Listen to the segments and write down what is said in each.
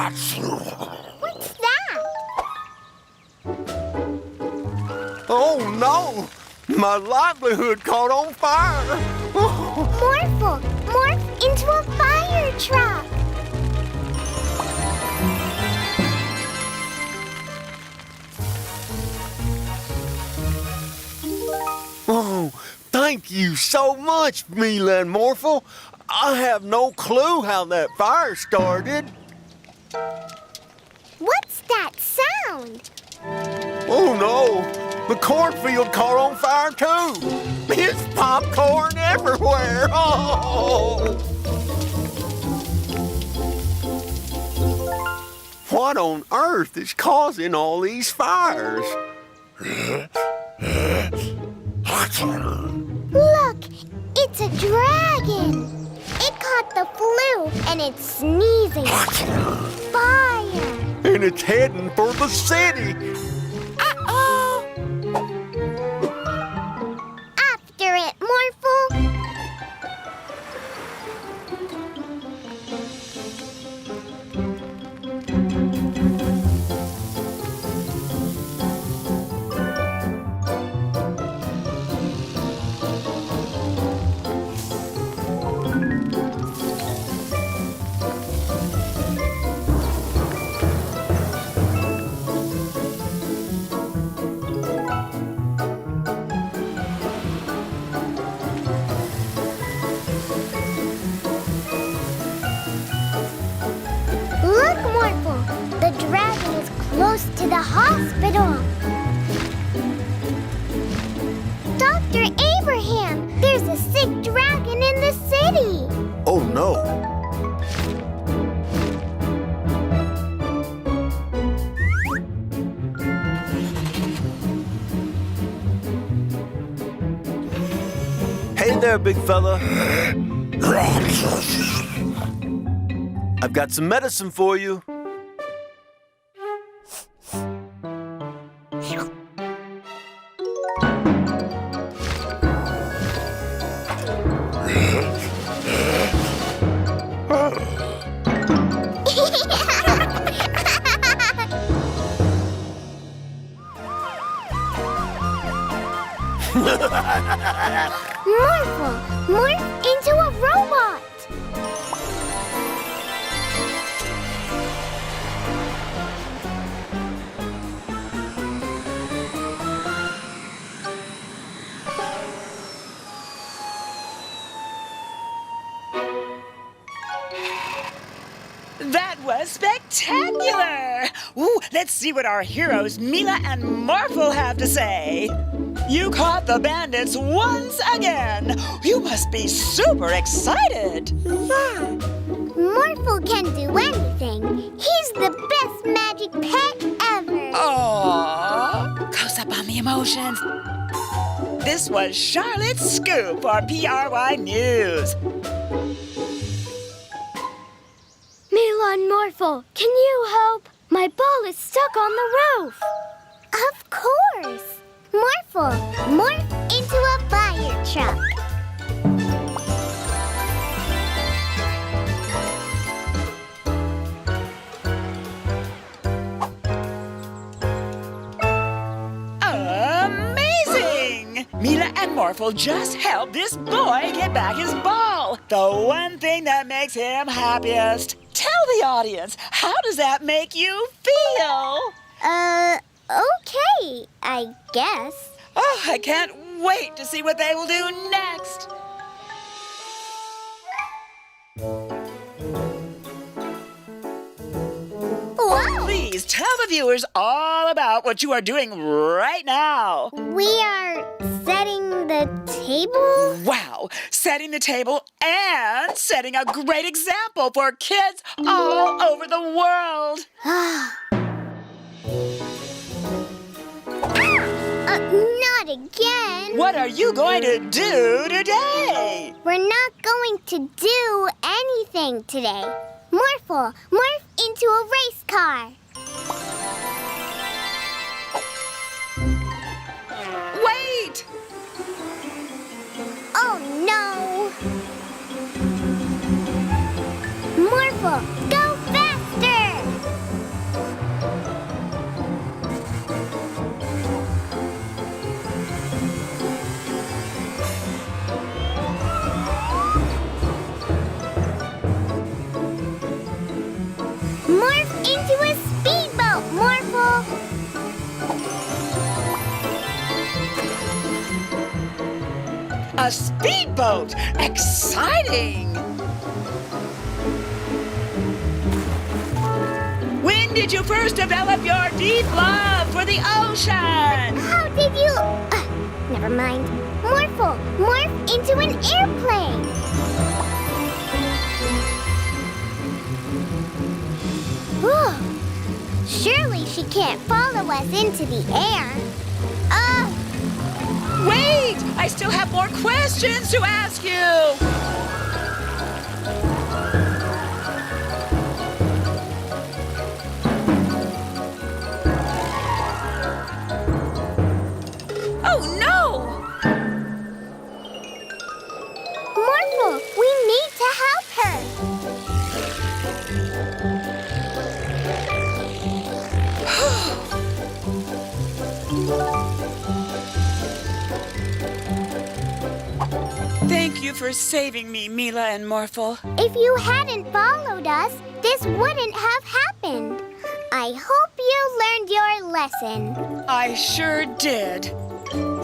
What's that? Oh, no! My livelihood caught on fire! Morphle, morph into a fire truck! Oh, thank you so much, Mila and Morphle. I have no clue how that fire started. What's that sound? Oh, no! The cornfield caught on fire, too! It's popcorn everywhere! Oh! What on earth is causing all these fires? Look, it's a dragon! It caught the flu and it's sneezing. Fire! And it's heading for the city! Uh-oh! After it, Morphle! Look, Morphle! The dragon is close to the hospital. Dr. Abraham, there's a sick dragon in the city. Oh, no! Hey there, big fella. I've got some medicine for you. Morphle, morph into a robot. That was spectacular! Ooh, let's see what our heroes Mila and Morphle have to say. You caught the bandits once again. You must be super excited. Yeah, Morphle can do anything. He's the best magic pet ever. Aww. Close up on the emotions. This was Charlotte's Scoop for PRY News. Mila and Morphle, can you help? My ball is stuck on the roof. Of course. Morphle, morph into a fire truck. Amazing! Mila and Morphle just helped this boy get back his ball. The one thing that makes him happiest. Tell the audience, how does that make you feel? Okay, I guess. Oh, I can't wait to see what they will do next. Wow! Please tell the viewers all about what you are doing right now. We are setting the table? Wow, setting the table and setting a great example for kids all over the world. Not again. What are you going to do today? We're not going to do anything today. Morphle, morph into a race car. Wait! Oh, no. Morphle, go faster. A speedboat! Exciting! When did you first develop your deep love for the ocean? How did you... never mind. Morphle, morph into an airplane. Whew. Surely she can't follow us into the air. Wait! I still have more questions to ask you! Oh no! Morphle, we need to help her. Thank you for saving me, Mila and Morphle. If you hadn't followed us, this wouldn't have happened. I hope you learned your lesson. I sure did.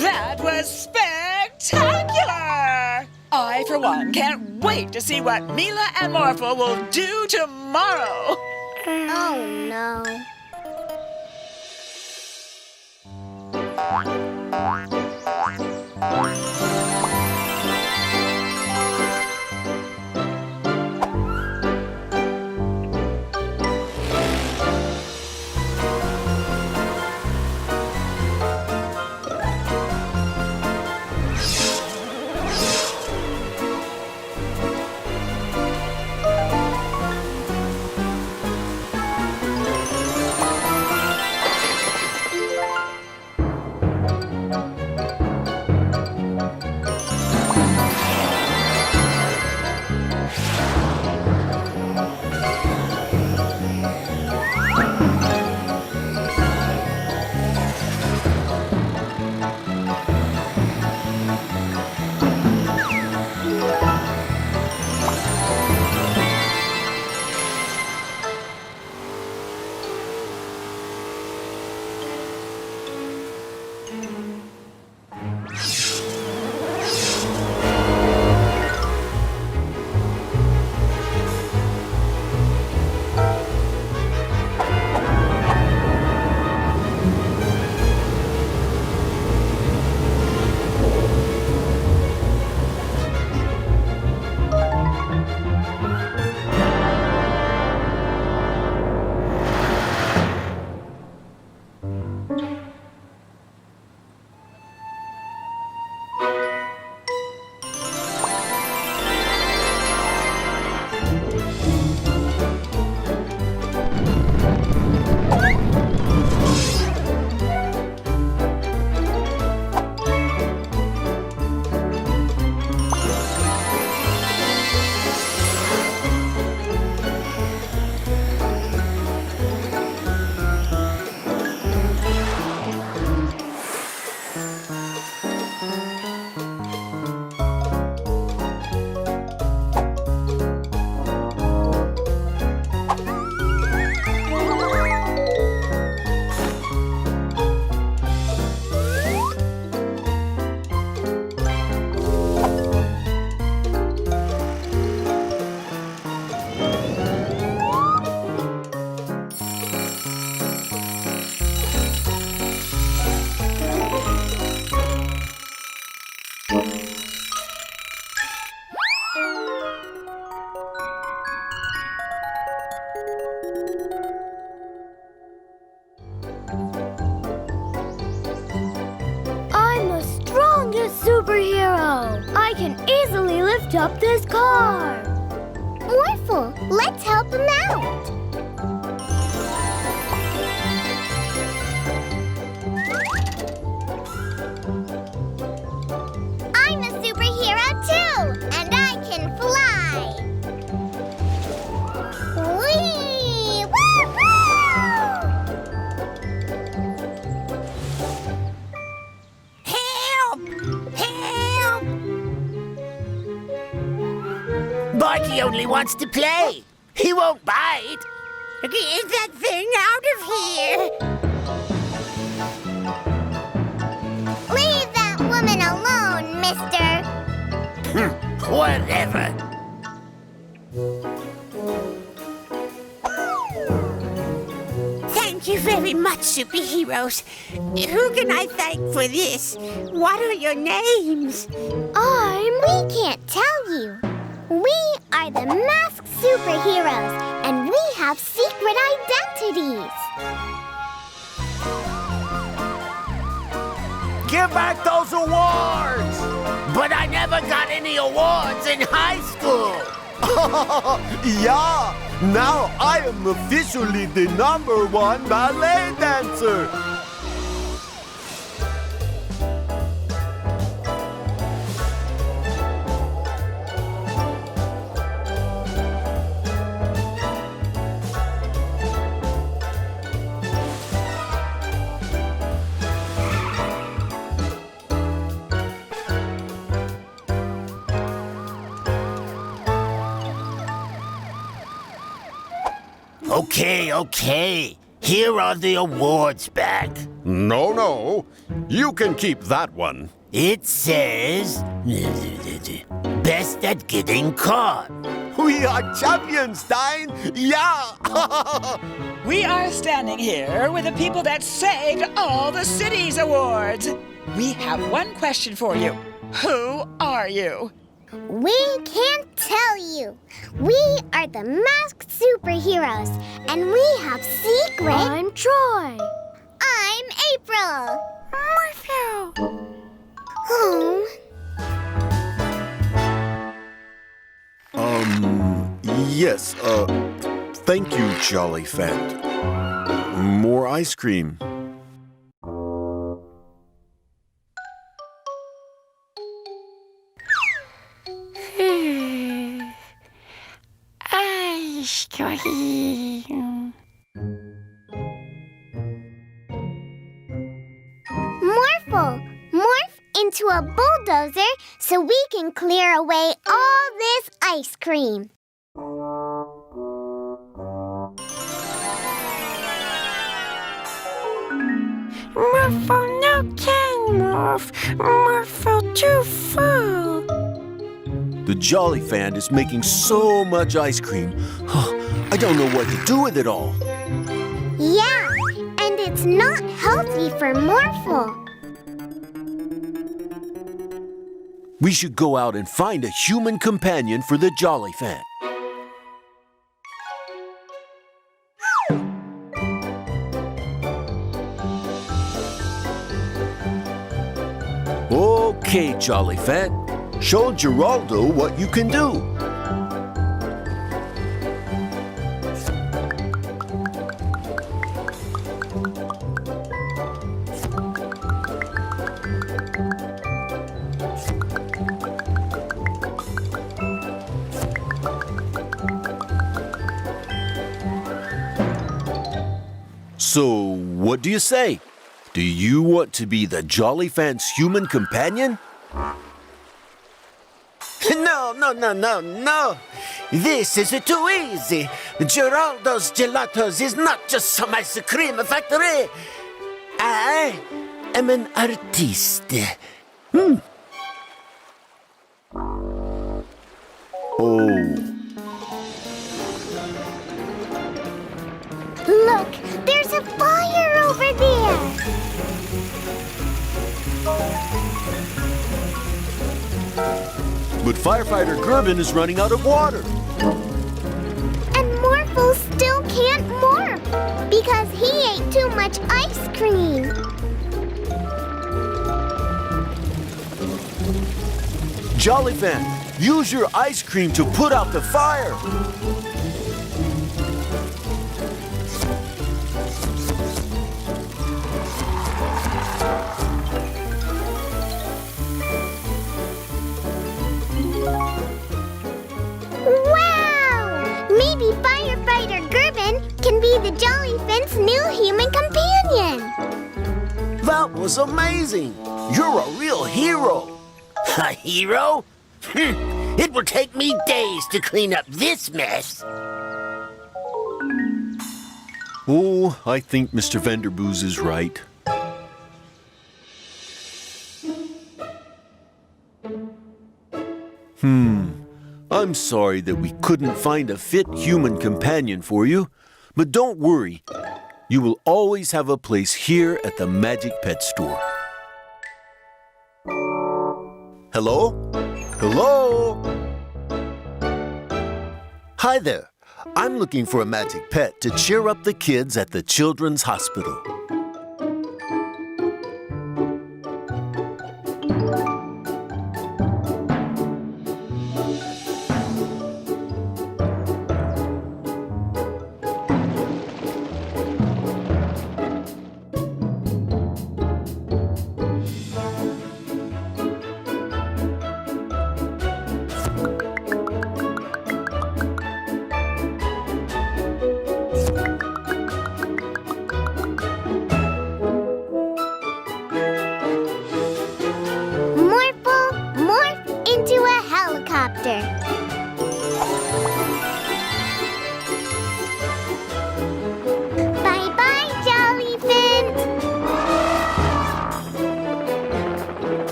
That was spectacular! I, for one, can't wait to see what Mila and Morphle will do tomorrow. Oh, no. superhero. I can easily lift up this car. Morphle, let's help him out. I'm a superhero too, and I can fly. Whee! Woo-hoo! Help! Help! Barky only wants to play. He won't bite. Get that thing out of here! Leave that woman alone, mister! Whatever. Thank you very much, superheroes. Who can I thank for this? What are your names? We can't tell you. We are the masked superheroes, and we have secret identities. Give back those awards! But I never got any awards in high school. Yeah! Now I am officially the #1 ballet dancer! Okay. Here are the awards back. No. You can keep that one. It says... Best at getting caught. We are champions, Stein! Yeah! We are standing here with the people that saved all the city's awards. We have one question for you. Who are you? We can't tell you. We are the masked superheroes, and we have secret... I'm Troy. I'm April. Morphle. Oh. Yes, thank you, Jolly Fant. More ice cream. Ice cream. Morphle, morph into a bulldozer so we can clear away all this ice cream. Morphle no can morph. Morphle too full. The Jolly Fant is making so much ice cream. I don't know what to do with it all. Yeah, and it's not healthy for Morphle. We should go out and find a human companion for the Jolly Fant. Okay, Jolly Fant. Show Geraldo what you can do. So, what do you say? Do you want to be the Jolly Fant's human companion? No. This is too easy. Geraldo's Gelatos is not just some ice cream factory. I am an artiste. Oh. Look, there's a fire over there. But firefighter Gerben is running out of water. And Morphle still can't morph because he ate too much ice cream. Jolly Fant, use your ice cream to put out the fire. Wow! Maybe firefighter Gerben can be the Jolly Fant's new human companion. That was amazing. You're a real hero. A hero? It will take me days to clean up this mess. Oh, I think Mr. Vanderboos is right. I'm sorry that we couldn't find a fit human companion for you, but don't worry. You will always have a place here at the Magic Pet Store. Hello? Hello? Hi there. I'm looking for a magic pet to cheer up the kids at the Children's Hospital. Bye-bye, Jellyfin!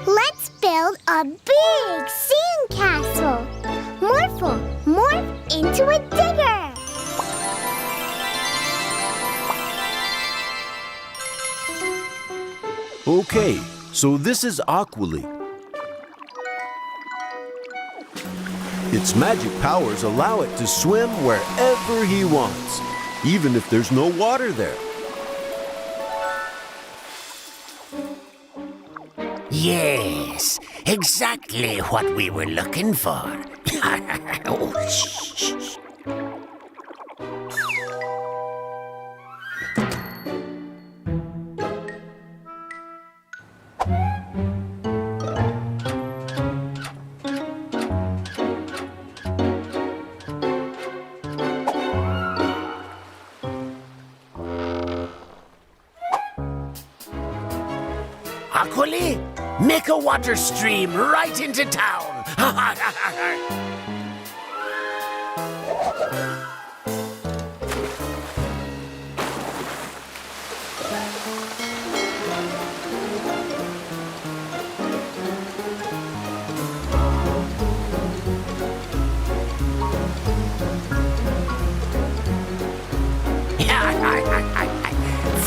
Let's build a big sandcastle. Morphle, morph into a digger. Okay, so this is Aqually. Its magic powers allow it to swim wherever he wants, even if there's no water there. Yes, exactly what we were looking for. Oh, shh. Aqually, make a water stream right into town.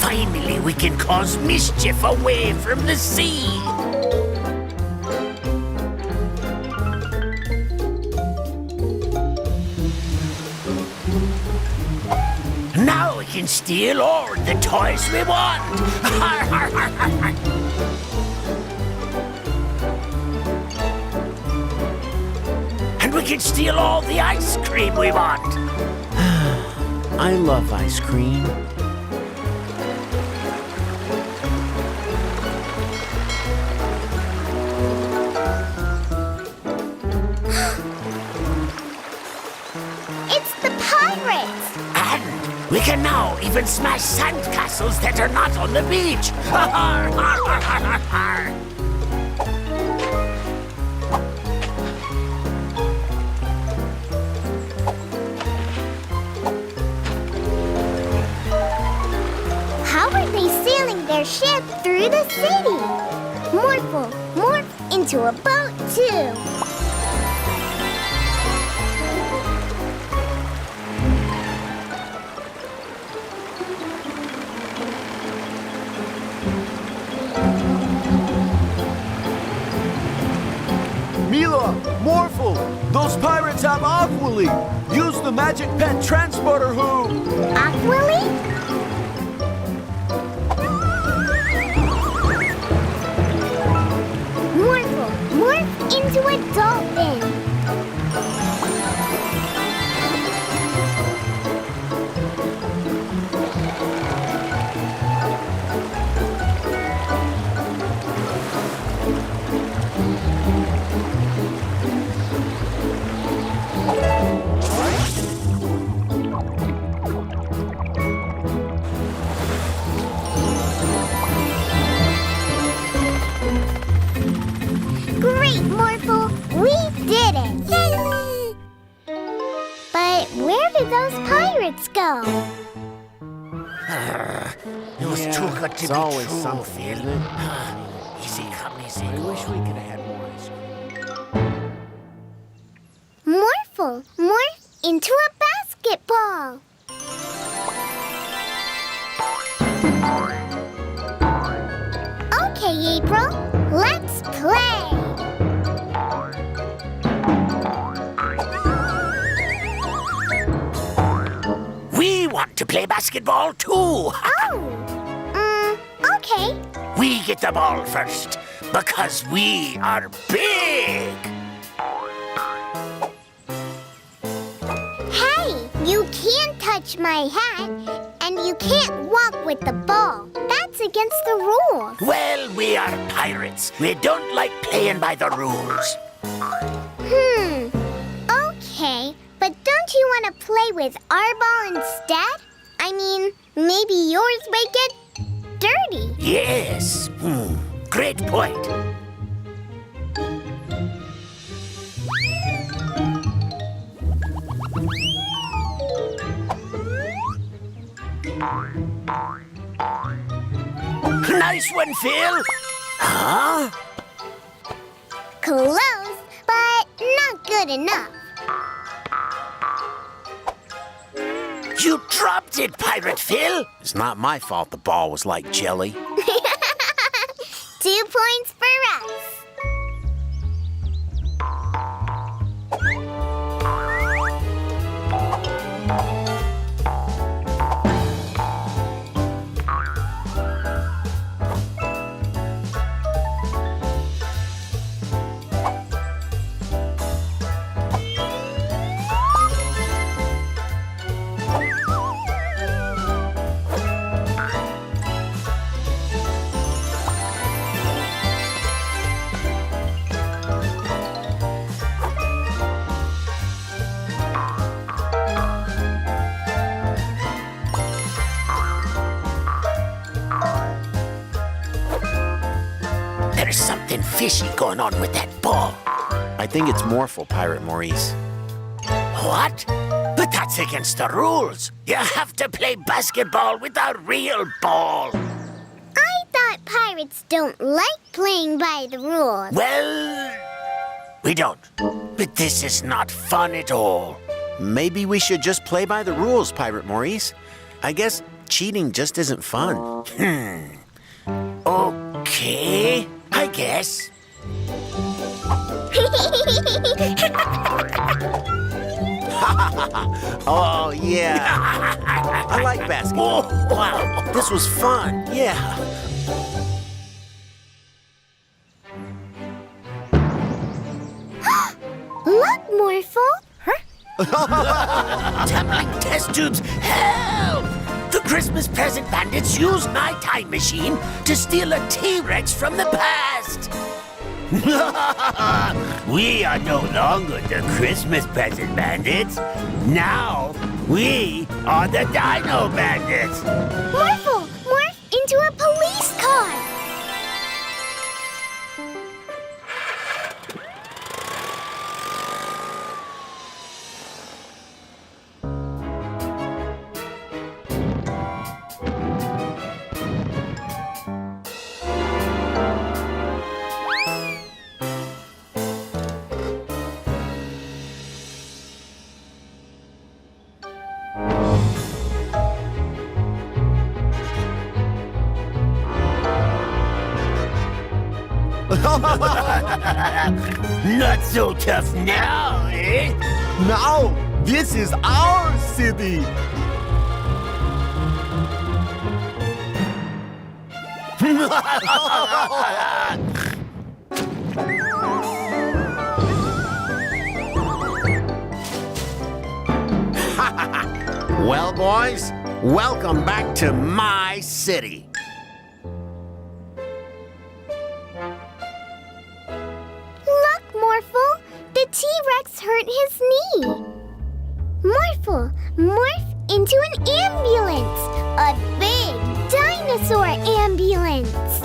Finally, we can cause mischief away from the sea. Now we can steal all the toys we want. And we can steal all the ice cream we want. I love ice cream. It's the pirates! And we can now even smash sandcastles that are not on the beach. How are they sailing their ship through the city? Morphle, morph into a boat too. Mila, Morphle, those pirates have Aqually. Use the magic pet transporter hoop. Aqually? Morphle, morph into a dolphin. Great, Morphle! We did it! But where did those pirates go? It was too good to It's be always true, something, Phil. isn't it? Easy come, easy I go. wish we could have had more ice cream. Morphle, morph into a basketball. Okay, April, let's play. We want to play basketball too. Oh, okay. We get the ball first because we are big. Hey, you can't touch my hat, and you can't walk with the ball. That's against the rules. Well, we are pirates. We don't like playing by the rules. Okay, but don't you want to play with our ball instead? I mean, maybe yours may get dirty. Yes. Great point. Nice one, Phil. Huh? Close, but not good enough. You dropped it, Pirate Phil. It's not my fault the ball was like jelly. 2 points for us. There's something fishy going on with that ball. I think it's Morphle, Pirate Maurice. What? But that's against the rules. You have to play basketball with a real ball. I thought pirates don't like playing by the rules. Well, we don't. But this is not fun at all. Maybe we should just play by the rules, Pirate Maurice. I guess cheating just isn't fun. Okay, I guess. Oh, yeah. I like basketball. Oh, wow. This was fun. Yeah. Look, Morphle. Tumbling test tubes, help! The Christmas present bandits used my time machine to steal a T-Rex from the past. We are no longer the Christmas present bandits. Now, we are the Dino Bandits. Morphle, morph into a police car. Not so tough now, eh? Now, this is our city. Well, boys, welcome back to my city. Look, Morphle. The T-Rex hurt his knee. Morphle, morph into an ambulance. A big dinosaur ambulance.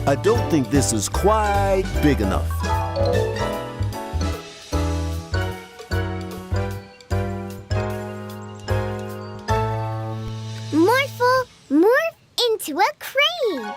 I don't think this is quite big enough. Morphle, morph into a crane.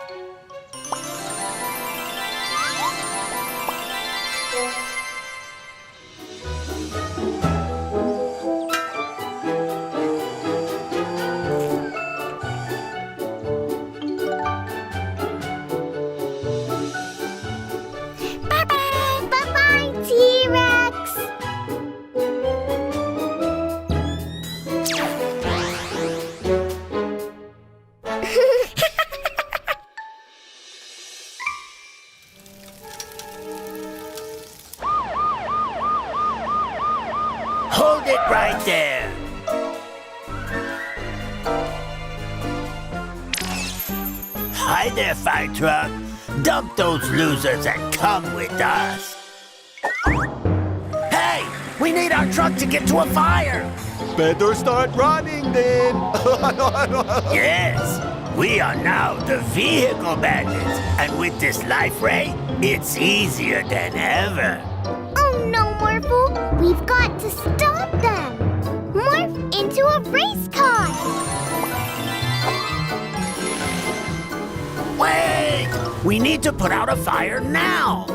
Bye-bye, T-Rex. Hold it right there. Hi there, fire truck. Dump those losers and come with us. Hey, we need our truck to get to a fire. Better start running then. Yes, we are now the Vehicle Bandits, and with this life ray, it's easier than ever. Oh no, Morphle! We've got to stop them! Morph into a race car! Wait! We need to put out a fire now!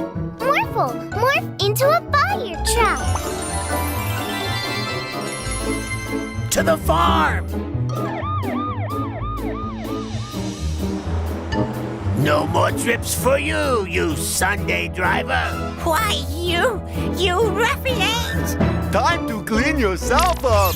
Morphle, morph into a fire truck! To the farm! No more trips for you, you Sunday driver! Why, you ruffians! Time to clean yourself up.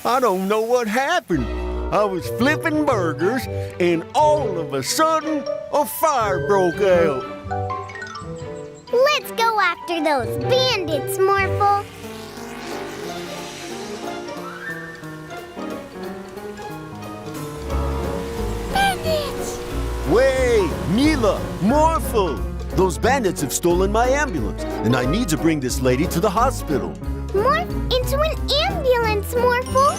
I don't know what happened. I was flipping burgers, and all of a sudden, a fire broke out. Let's go after those bandits, Morphle! Bandits! Wait, Mila, Morphle! Those bandits have stolen my ambulance, and I need to bring this lady to the hospital. Morph into an ambulance, Morphle!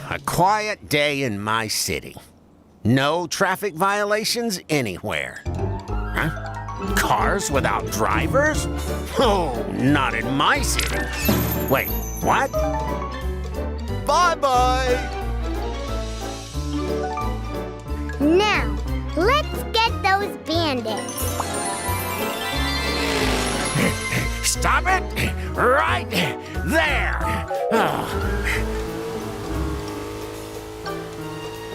A quiet day in my city. No traffic violations anywhere. Huh? Cars without drivers? Oh, not in my city. Wait, what? Bye-bye. Now, let's get those bandits. Stop it! Right there!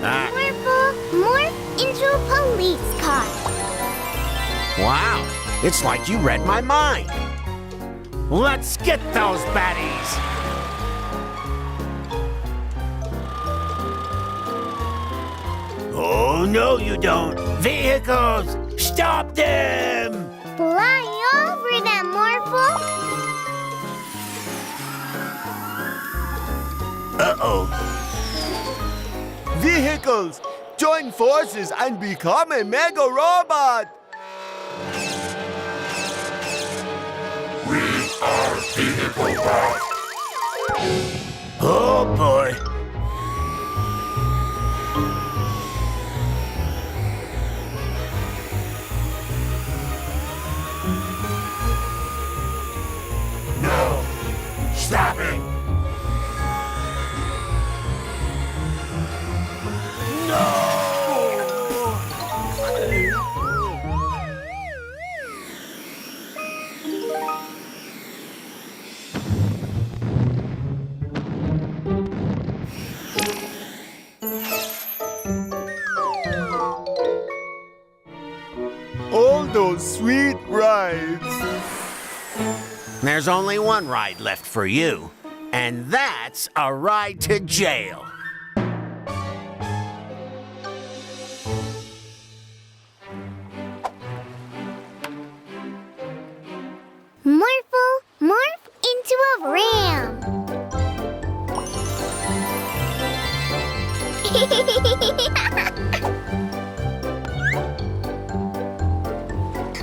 Morphle, morph into a police car. Wow, it's like you read my mind. Let's get those baddies! Oh, no, you don't. Vehicles, stop them! Fly over them, Morphle. Uh-oh. Vehicles, join forces and become a mega robot. Oh, boy. No! Stop it! All those sweet rides. There's only one ride left for you, and that's a ride to jail. Morphle, morph into a ram.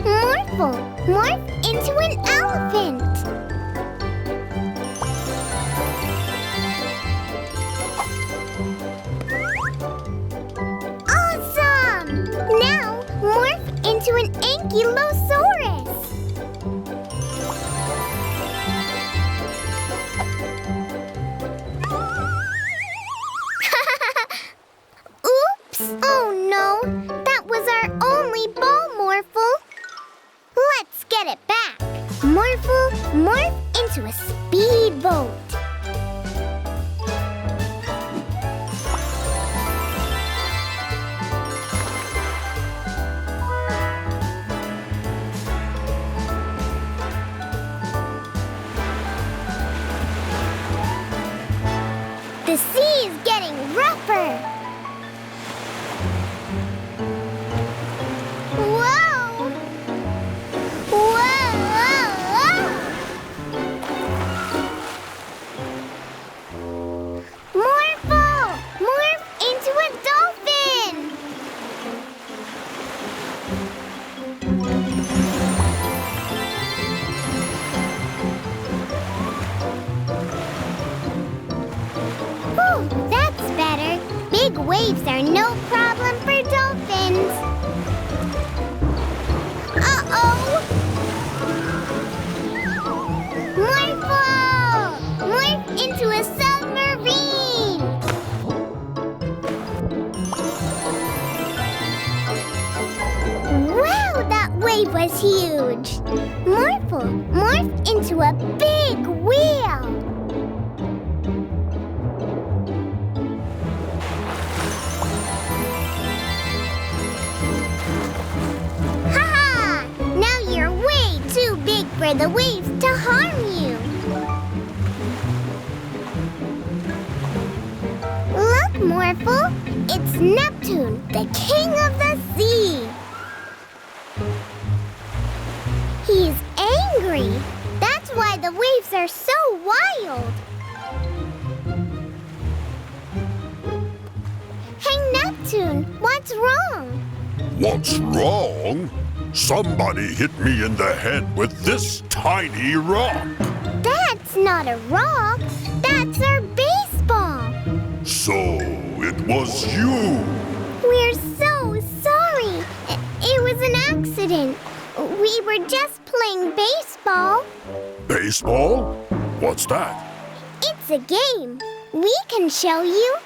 Morphle, morph into an elephant. Awesome! Now morph into an ankylosaurus. Oops! Oh no! That was our only ball, Morphle. Let's get it back. Morphle, morph into a speedboat. The sea is getting rougher. Whoa! Whoa! Morphle! Morph into a dolphin! Whew, that's better. Big waves are no problem for dolphins. Uh-oh! Morphle! Morph into a submarine! Wow, that wave was huge! Morphle, morph into a big wheel! Ha-ha! Now you're way too big for the waves to harm you. Look, Morphle, it's Neptune, the king of the sea. He's angry. That's why the waves are so wild. Hey, Neptune, what's wrong? What's wrong? Somebody hit me in the head with this tiny rock. That's not a rock. That's our baseball. So it was you. We're so sorry. It was an accident. We were just playing baseball. Baseball? What's that? It's a game. We can show you.